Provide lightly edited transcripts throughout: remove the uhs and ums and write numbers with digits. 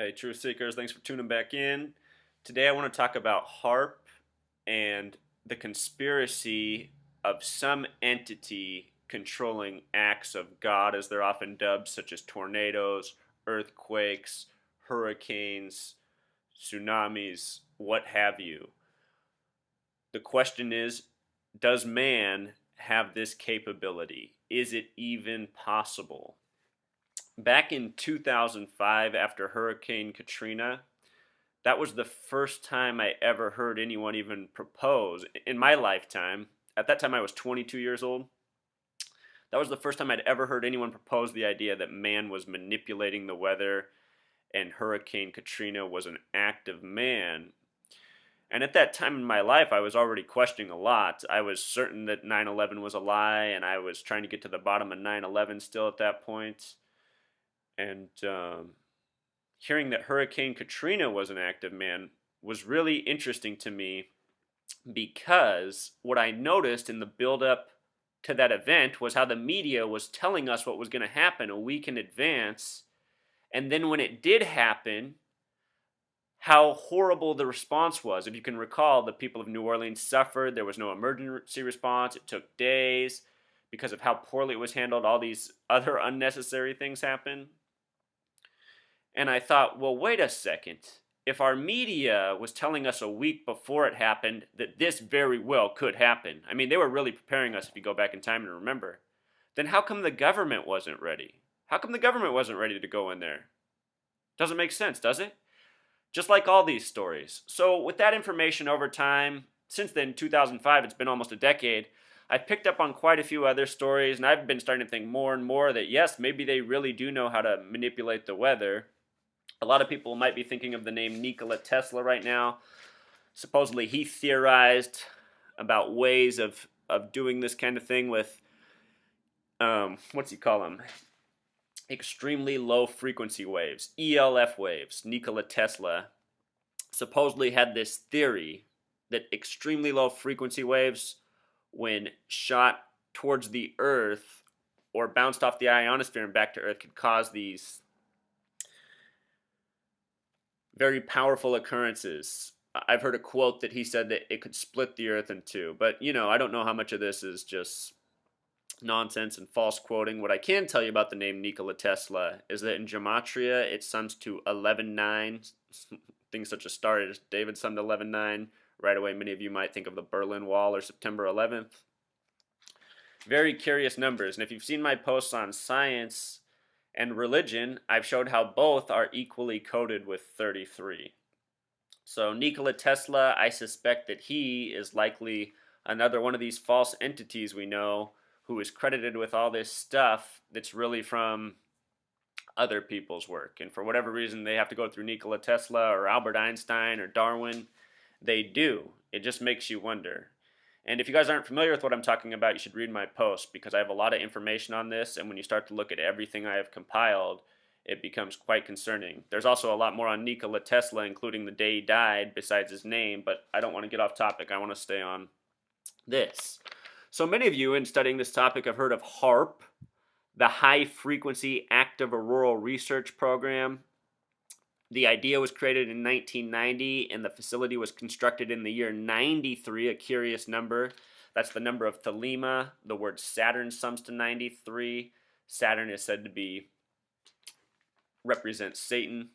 Hey, Truth Seekers, thanks for tuning back in. Today I want to talk about HAARP and the conspiracy of some entity controlling acts of God, as they're often dubbed, such as tornadoes, earthquakes, hurricanes, tsunamis, what have you. The question is, does man have this capability? Is it even possible? Back in 2005, after Hurricane Katrina, that was the first time I ever heard anyone even propose in my lifetime. At that time, I was 22 years old. That was the first time I'd ever heard anyone propose the idea that man was manipulating the weather and Hurricane Katrina was an act of man. And at that time in my life, I was already questioning a lot. I was certain that 9/11 was a lie, and I was trying to get to the bottom of 9/11 still at that point. And hearing that Hurricane Katrina was an act of man was really interesting to me because what I noticed in the build-up to that event was how the media was telling us what was going to happen a week in advance. And then when it did happen, how horrible the response was. If you can recall, the people of New Orleans suffered. There was no emergency response. It took days because of how poorly it was handled. All these other unnecessary things happened. And I thought, well, wait a second. If our media was telling us a week before it happened that this very well could happen, I mean, they were really preparing us if you go back in time and remember, then how come the government wasn't ready? How come the government wasn't ready to go in there? Doesn't make sense, does it? Just like all these stories. So with that information over time, since then, 2005, it's been almost a decade, I've picked up on quite a few other stories, and I've been starting to think more and more that yes, maybe they really do know how to manipulate the weather. A lot of people might be thinking of the name Nikola Tesla right now. Supposedly he theorized about ways of doing this kind of thing with, what's he call them? Extremely low frequency waves, ELF waves. Nikola Tesla supposedly had this theory that extremely low frequency waves, when shot towards the Earth or bounced off the ionosphere and back to Earth, could cause these very powerful occurrences. I've heard a quote that he said that it could split the Earth in two. But, I don't know how much of this is just nonsense and false quoting. What I can tell you about the name Nikola Tesla is that in gematria, it sums to 11/9. Things such as star as David summed 11/9. Right away, many of you might think of the Berlin Wall or September 11th. Very curious numbers. And if you've seen my posts on science and religion, I've showed how both are equally coded with 33. So Nikola Tesla, I suspect that he is likely another one of these false entities we know who is credited with all this stuff that's really from other people's work. And for whatever reason, they have to go through Nikola Tesla or Albert Einstein or Darwin. They do. It just makes you wonder. And if you guys aren't familiar with what I'm talking about, you should read my post because I have a lot of information on this. And when you start to look at everything I have compiled, it becomes quite concerning. There's also a lot more on Nikola Tesla, including the day he died, besides his name. But I don't want to get off topic. I want to stay on this. So many of you in studying this topic have heard of HAARP, the High Frequency Active Auroral Research Program. The idea was created in 1990, and the facility was constructed in the year 93, a curious number. That's the number of Thelema. The word Saturn sums to 93. Saturn is said to represent Satan.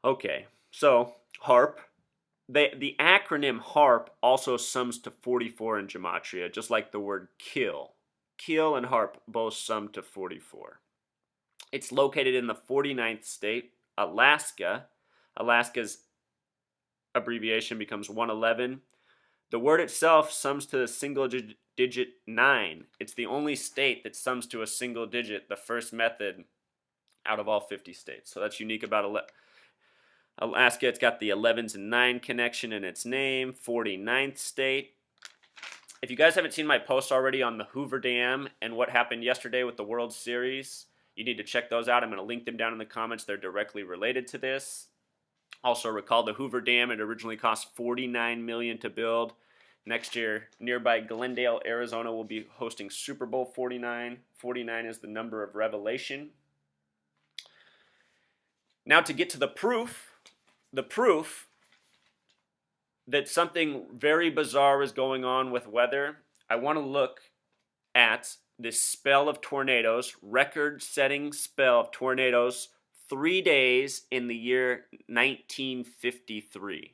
Okay, so HAARP. The acronym HAARP also sums to 44 in gematria, just like the word kill. Kill and HAARP both sum to 44. It's located in the 49th state, Alaska. Alaska's abbreviation becomes 111. The word itself sums to a single digit 9. It's the only state that sums to a single digit, the first method out of all 50 states. So that's unique about Alaska. It's got the 11s and 9 connection in its name, 49th state. If you guys haven't seen my post already on the Hoover Dam and what happened yesterday with the World Series, you need to check those out. I'm going to link them down in the comments. They're directly related to this. Also recall the Hoover Dam, it originally cost $49 million to build. Next year, nearby Glendale, Arizona will be hosting Super Bowl 49. 49 is the number of revelation. Now to get to the proof that something very bizarre is going on with weather, I want to look at this spell of tornadoes, record-setting spell of tornadoes, 3 days in the year 1953.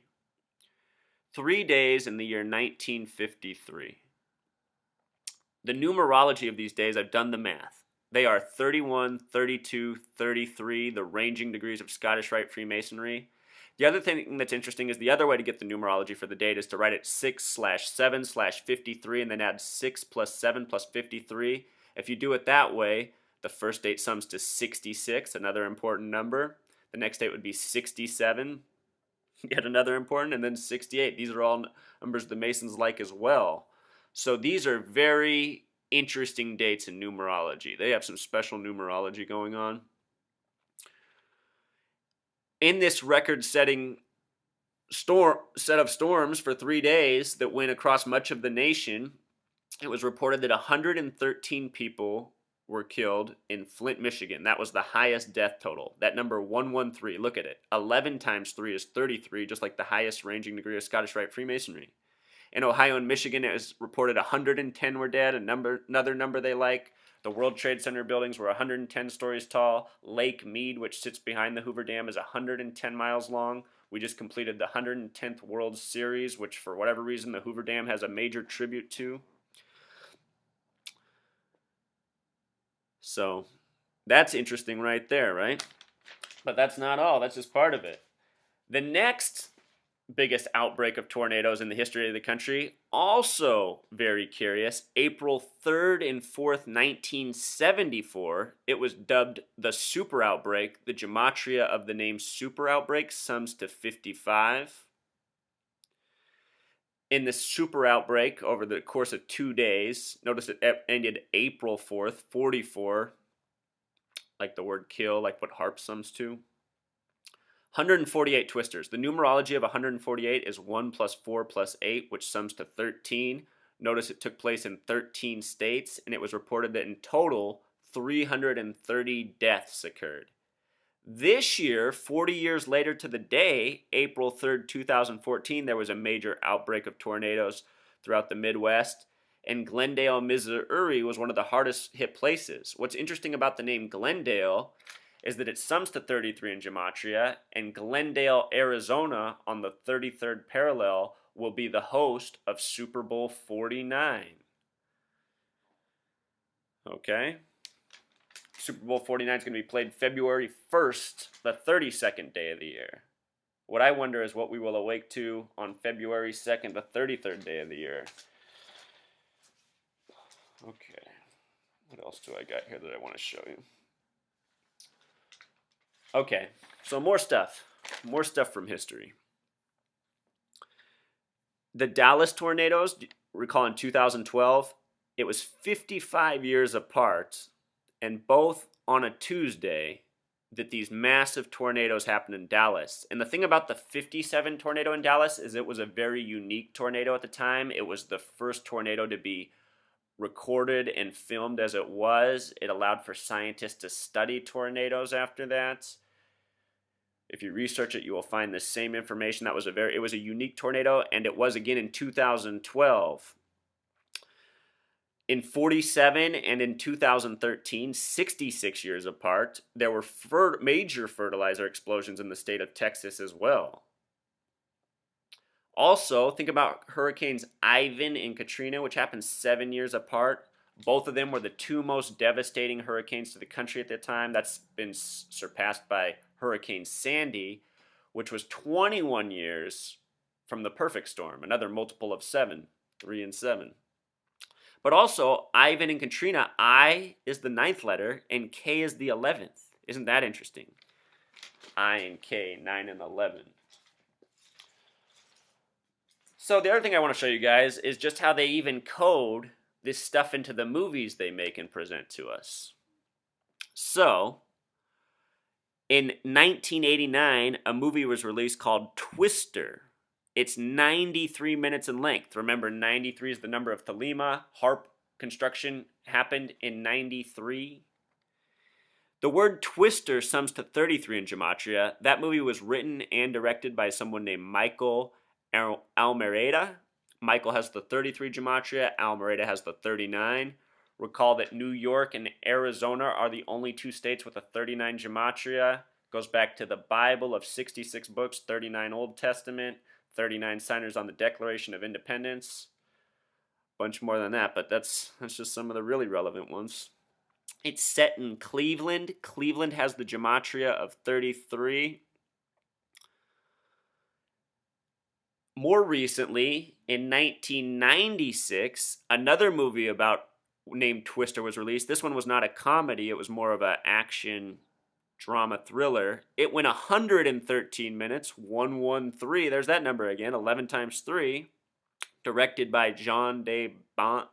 3 days in the year 1953. The numerology of these days, I've done the math. They are 31, 32, 33, the ranging degrees of Scottish Rite Freemasonry. The other thing that's interesting is the other way to get the numerology for the date is to write it 6/7/53 and then add 6 plus 7 plus 53. If you do it that way, the first date sums to 66, another important number. The next date would be 67, yet another important, and then 68. These are all numbers the Masons like as well. So these are very interesting dates in numerology. They have some special numerology going on. In this record-setting set of storms for 3 days that went across much of the nation, it was reported that 113 people were killed in Flint, Michigan. That was the highest death total. That number 113, look at it. 11 times 3 is 33, just like the highest ranging degree of Scottish Rite Freemasonry. In Ohio and Michigan, it was reported 110 were dead, another number they like. The World Trade Center buildings were 110 stories tall. Lake Mead, which sits behind the Hoover Dam, is 110 miles long. We just completed the 110th World Series, which for whatever reason the Hoover Dam has a major tribute to. So that's interesting right there, right? But that's not all. That's just part of it. The next biggest outbreak of tornadoes in the history of the country, also very curious, April 3rd and 4th, 1974. It was dubbed the super outbreak. The gematria of the name super outbreak sums to 55. In the super outbreak, over the course of 2 days, notice it ended April 4th, 44, like the word kill, like what HAARP sums to. 148 twisters. The numerology of 148 is 1 plus 4 plus 8, which sums to 13. Notice it took place in 13 states, and it was reported that in total, 330 deaths occurred. This year, 40 years later to the day, April 3rd, 2014, there was a major outbreak of tornadoes throughout the Midwest, and Glendale, Missouri was one of the hardest hit places. What's interesting about the name Glendale is that it sums to 33 in gematria, and Glendale, Arizona, on the 33rd parallel, will be the host of Super Bowl 49. Okay? Super Bowl 49 is going to be played February 1st, the 32nd day of the year. What I wonder is what we will awake to on February 2nd, the 33rd day of the year. Okay. What else do I got here that I want to show you? Okay, so more stuff from history. The Dallas tornadoes, recall in 2012, it was 55 years apart, and both on a Tuesday, that these massive tornadoes happened in Dallas. And the thing about the 57 tornado in Dallas is it was a very unique tornado at the time. It was the first tornado to be recorded and filmed as it was. It allowed for scientists to study tornadoes after that. If you research it, you will find the same information. It was a unique tornado, and it was again in 2012. In 47 and in 2013, 66 years apart, there were major fertilizer explosions in the state of Texas as well. Also, think about Hurricanes Ivan and Katrina, which happened 7 years apart. Both of them were the two most devastating hurricanes to the country at the time. That's been surpassed by Hurricane Sandy, which was 21 years from the perfect storm, another multiple of 7, 3 and 7. But also, Ivan and Katrina, I is the 9th letter, and K is the 11th. Isn't that interesting? I and K, 9 and 11. So the other thing I want to show you guys is just how they even code this stuff into the movies they make and present to us. So, in 1989, a movie was released called Twister. It's 93 minutes in length. Remember, 93 is the number of Thelema. HAARP construction happened in 93. The word twister sums to 33 in Gematria. That movie was written and directed by someone named Michael Almereyda. Michael has the 33 Gematria, Almereyda has the 39. Recall that New York and Arizona are the only two states with a 39 Gematria. Goes back to the Bible of 66 books, 39 Old Testament, 39 signers on the Declaration of Independence. Bunch more than that, but that's just some of the really relevant ones. It's set in Cleveland. Cleveland has the gematria of 33. More recently, in 1996, another movie named Twister was released. This one was not a comedy. It was more of an action drama thriller. It went 113 minutes, 113. There's that number again, 11 times 3. Directed by John de Bont,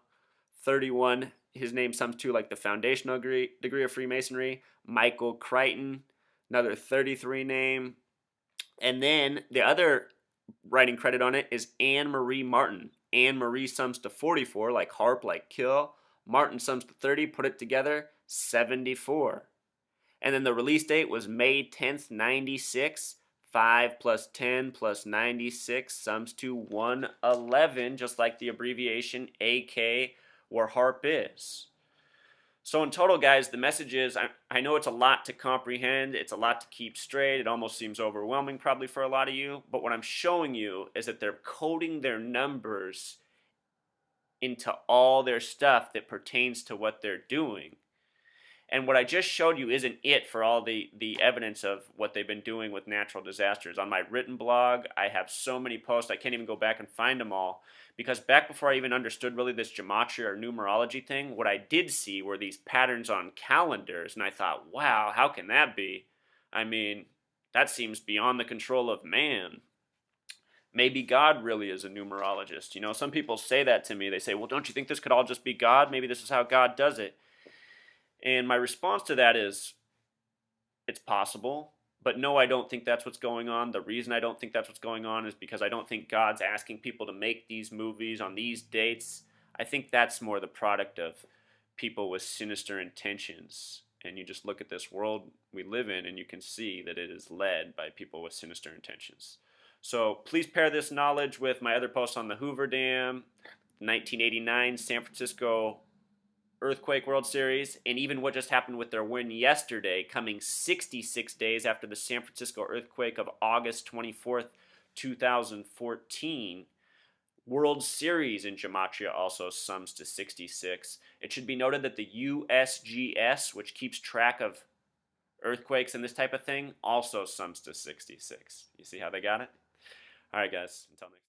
31. His name sums to like the foundational degree of Freemasonry. Michael Crichton, another 33 name. And then the other writing credit on it is Anne Marie Martin. Anne Marie sums to 44, like HAARP, like kill. Martin sums to 30, put it together, 74. And then the release date was May 10th, 96. 5 plus 10 plus 96 sums to 111, just like the abbreviation AK or HAARP is. So in total, guys, the message is, I know it's a lot to comprehend. It's a lot to keep straight. It almost seems overwhelming probably for a lot of you. But what I'm showing you is that they're coding their numbers into all their stuff that pertains to what they're doing. And what I just showed you isn't it for all the evidence of what they've been doing with natural disasters. On my written blog, I have so many posts, I can't even go back and find them all. Because back before I even understood really this gematria or numerology thing, what I did see were these patterns on calendars. And I thought, wow, how can that be? I mean, that seems beyond the control of man. Maybe God really is a numerologist. You know, some people say that to me. They say, well, don't you think this could all just be God? Maybe this is how God does it. And my response to that is, it's possible, but no, I don't think that's what's going on. The reason I don't think that's what's going on is because I don't think God's asking people to make these movies on these dates. I think that's more the product of people with sinister intentions. And you just look at this world we live in and you can see that it is led by people with sinister intentions. So please pair this knowledge with my other posts on the Hoover Dam, 1989 San Francisco Earthquake World Series, and even what just happened with their win yesterday, coming 66 days after the San Francisco earthquake of August 24th, 2014. World Series in Gematria also sums to 66. It should be noted that the USGS, which keeps track of earthquakes and this type of thing, also sums to 66. You see how they got it? All right, guys. Until next time.